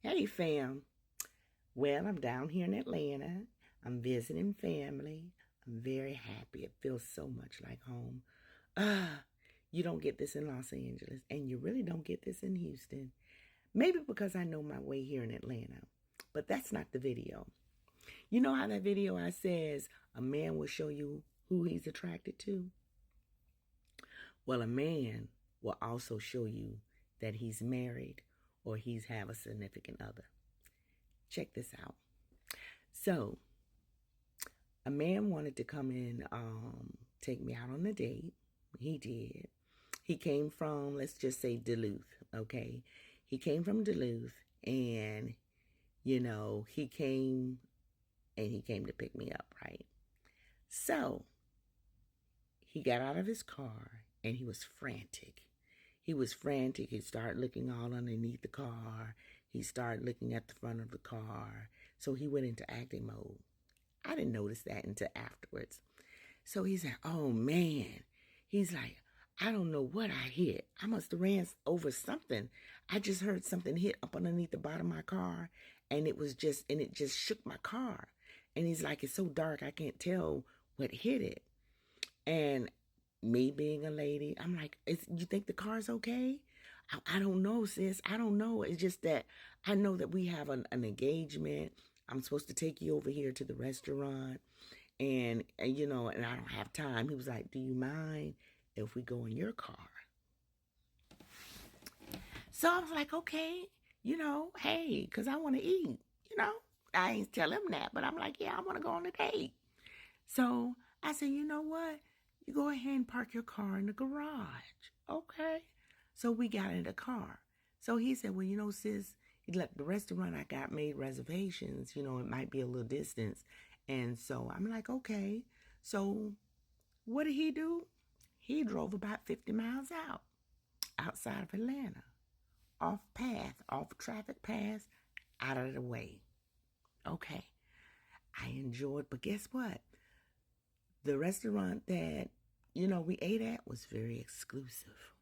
Hey fam. Well, I'm down here in Atlanta. I'm visiting family. I'm very happy. It feels so much like home. Ah, you don't get this in Los Angeles, and you really don't get this in Houston. Maybe because I know my way here in Atlanta. But that's not the video. You know how that video I says a man will show you who he's attracted to? Well, a man will also show you that he's married or he's have a significant other. Check this out. So, a man wanted to come in, take me out on a date. He did. He came from, let's just say Duluth, okay? He came from Duluth and, he came to pick me up, right? So, he got out of his car and he was frantic. He was frantic. He started looking all underneath the car. He started looking at the front of the car. So he went into acting mode. I didn't notice that until afterwards. So he's like, oh man. He's like, I don't know what I hit. I must have ran over something. I just heard something hit up underneath the bottom of my car and it just shook my car. And he's like, it's so dark, I can't tell what hit it. And me being a lady, I'm like, you think the car's okay? I don't know, sis. I don't know. It's just that I know that we have an engagement. I'm supposed to take you over here to the restaurant. And I don't have time. He was like, do you mind if we go in your car? So I was like, okay, hey, because I want to eat. I ain't tell him that, but I'm like, yeah, I want to go on a date. So I said, you know what? You go ahead and park your car in the garage. Okay. So we got in the car. So he said, well, sis, the restaurant I got made reservations, it might be a little distance. And so I'm like, okay. So what did he do? He drove about 50 miles outside of Atlanta, off traffic path, out of the way. Okay. I enjoyed, but guess what? The restaurant that, we ate at was very exclusive,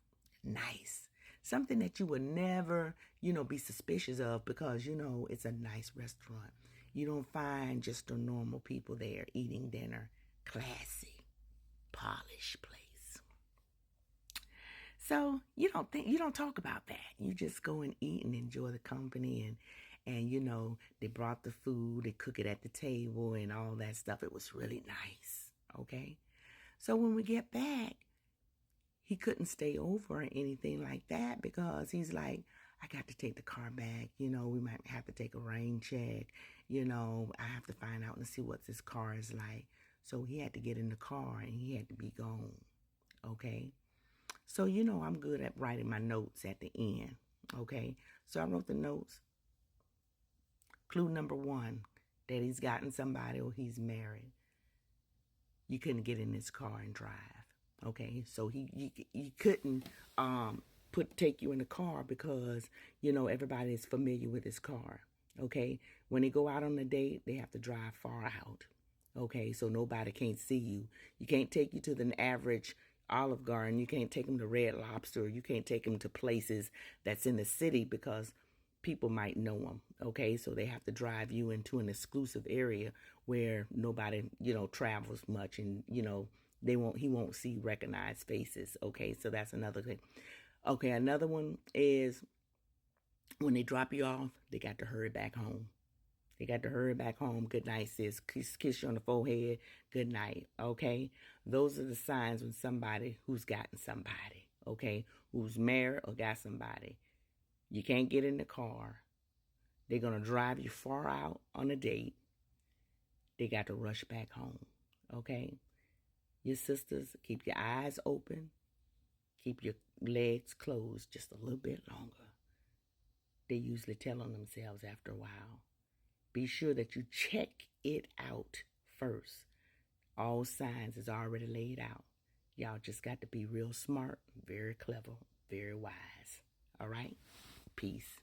nice. Something that you would never, be suspicious of because, it's a nice restaurant. You don't find just the normal people there eating dinner. Classy, polished place. So you don't talk about that. You just go and eat and enjoy the company and they brought the food, they cook it at the table and all that stuff. It was really nice. Okay. So when we get back, he couldn't stay over or anything like that because he's like, I got to take the car back. We might have to take a rain check. I have to find out and see what this car is like. So he had to get in the car and he had to be gone. Okay. So, I'm good at writing my notes at the end. Okay. So I wrote the notes. Clue number 1, that he's gotten somebody or he's married. You couldn't get in his car and drive. Okay, so he couldn't take you in the car because everybody is familiar with his car. Okay, when they go out on a date, they have to drive far out. Okay, so nobody can't see you. You can't take you to the average Olive Garden. You can't take them to Red Lobster. You can't take them to places that's in the city because people might know them. Okay, so they have to drive you into an exclusive area where nobody, travels much, and he won't see recognized faces. Okay, so that's another thing. Okay, another one is when they drop you off, they got to hurry back home. They got to hurry back home. Good night, sis. Kiss you on the forehead. Good night. Okay, those are the signs when somebody who's gotten somebody. Okay, who's married or got somebody. You can't get in the car. They're going to drive you far out on a date. They got to rush back home. Okay? Your sisters, keep your eyes open. Keep your legs closed just a little bit longer. They usually tell on themselves after a while. Be sure that you check it out first. All signs is already laid out. Y'all just got to be real smart, very clever, very wise. All right? Peace.